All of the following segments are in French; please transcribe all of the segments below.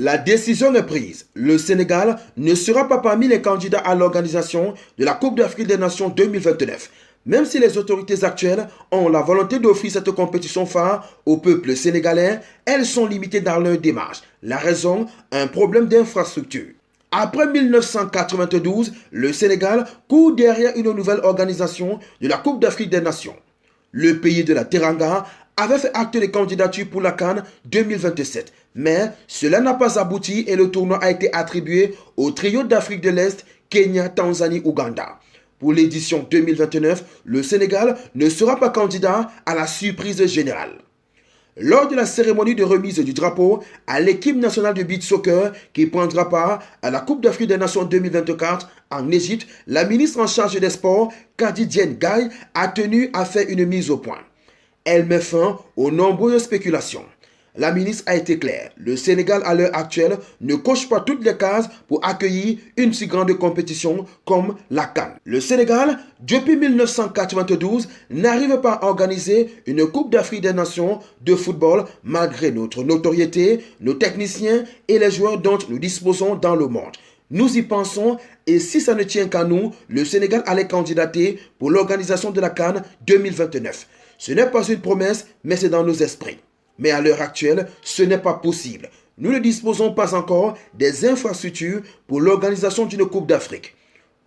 La décision est prise. Le Sénégal ne sera pas parmi les candidats à l'organisation de la Coupe d'Afrique des Nations 2029. Même si les autorités actuelles ont la volonté d'offrir cette compétition phare au peuple sénégalais, elles sont limitées dans leur démarche. La raison, un problème d'infrastructure. Après 1992, le Sénégal court derrière une nouvelle organisation de la Coupe d'Afrique des Nations. Le pays de la Teranga avait fait acte de candidature pour la CAN 2027, mais cela n'a pas abouti et le tournoi a été attribué au trio d'Afrique de l'Est, Kenya, Tanzanie, Ouganda. Pour l'édition 2029, le Sénégal ne sera pas candidat à la surprise générale. Lors de la cérémonie de remise du drapeau à l'équipe nationale de beach soccer qui prendra part à la Coupe d'Afrique des Nations 2024 en Égypte, la ministre en charge des sports, Kadi Diène Gaye, a tenu à faire une mise au point. Elle met fin aux nombreuses spéculations. La ministre a été claire, le Sénégal à l'heure actuelle ne coche pas toutes les cases pour accueillir une si grande compétition comme la CAN. Le Sénégal, depuis 1992, n'arrive pas à organiser une Coupe d'Afrique des Nations de football malgré notre notoriété, nos techniciens et les joueurs dont nous disposons dans le monde. Nous y pensons et si ça ne tient qu'à nous, le Sénégal allait candidater pour l'organisation de la CAN 2029. Ce n'est pas une promesse, mais c'est dans nos esprits. Mais à l'heure actuelle, ce n'est pas possible. Nous ne disposons pas encore des infrastructures pour l'organisation d'une Coupe d'Afrique.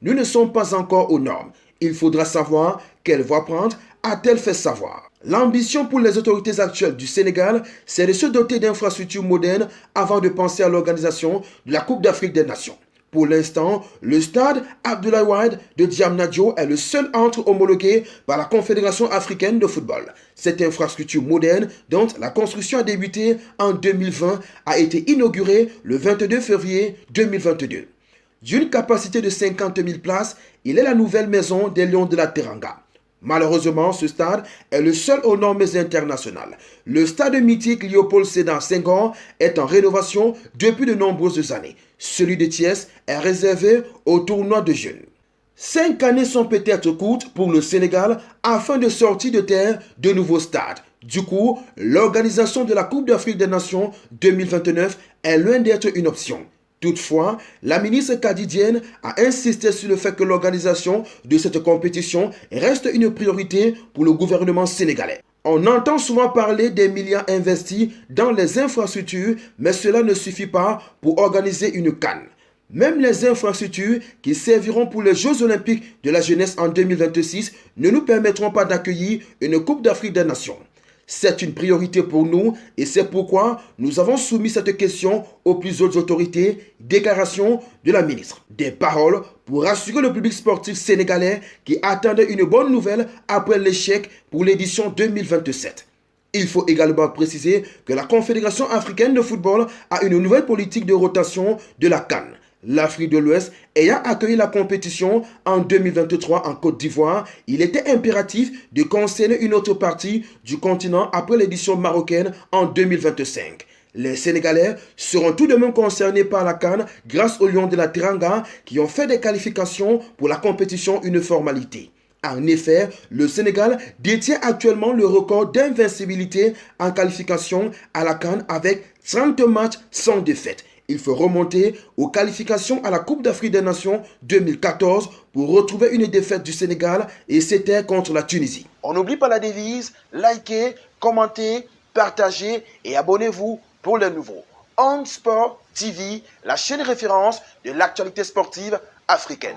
Nous ne sommes pas encore aux normes. Il faudra savoir quelle voie prendre, a-t-elle fait savoir. L'ambition pour les autorités actuelles du Sénégal, c'est de se doter d'infrastructures modernes avant de penser à l'organisation de la Coupe d'Afrique des Nations. Pour l'instant, le stade Abdoulaye Wade de Diamniadio est le seul entre homologué par la Confédération africaine de football. Cette infrastructure moderne, dont la construction a débuté en 2020, a été inaugurée le 22 février 2022. D'une capacité de 50 000 places, il est la nouvelle maison des Lions de la Teranga. Malheureusement, ce stade est le seul aux normes internationales. Le stade mythique Léopold Sédar Senghor est en rénovation depuis de nombreuses années. Celui de Thiès est réservé au tournoi de jeunes. 5 années sont peut-être courtes pour le Sénégal afin de sortir de terre de nouveaux stades. Du coup, l'organisation de la Coupe d'Afrique des Nations 2029 est loin d'être une option. Toutefois, la ministre Kadi Diène a insisté sur le fait que l'organisation de cette compétition reste une priorité pour le gouvernement sénégalais. On entend souvent parler des milliards investis dans les infrastructures, mais cela ne suffit pas pour organiser une CAN. Même les infrastructures qui serviront pour les Jeux Olympiques de la jeunesse en 2026 ne nous permettront pas d'accueillir une Coupe d'Afrique des Nations. C'est une priorité pour nous et c'est pourquoi nous avons soumis cette question aux plus hautes autorités. Déclaration de la ministre. Des paroles pour rassurer le public sportif sénégalais qui attendait une bonne nouvelle après l'échec pour l'édition 2027. Il faut également préciser que la Confédération africaine de football a une nouvelle politique de rotation de la CAN. L'Afrique de l'Ouest ayant accueilli la compétition en 2023 en Côte d'Ivoire, il était impératif de concerner une autre partie du continent après l'édition marocaine en 2025. Les Sénégalais seront tout de même concernés par la CAN grâce aux Lions de la Teranga qui ont fait des qualifications pour la compétition une formalité. En effet, le Sénégal détient actuellement le record d'invincibilité en qualification à la CAN avec 30 matchs sans défaite. Il faut remonter aux qualifications à la Coupe d'Afrique des Nations 2014 pour retrouver une défaite du Sénégal et c'était contre la Tunisie. On n'oublie pas la devise, likez, commentez, partagez et abonnez-vous pour les nouveaux. On Sport TV, la chaîne référence de l'actualité sportive africaine.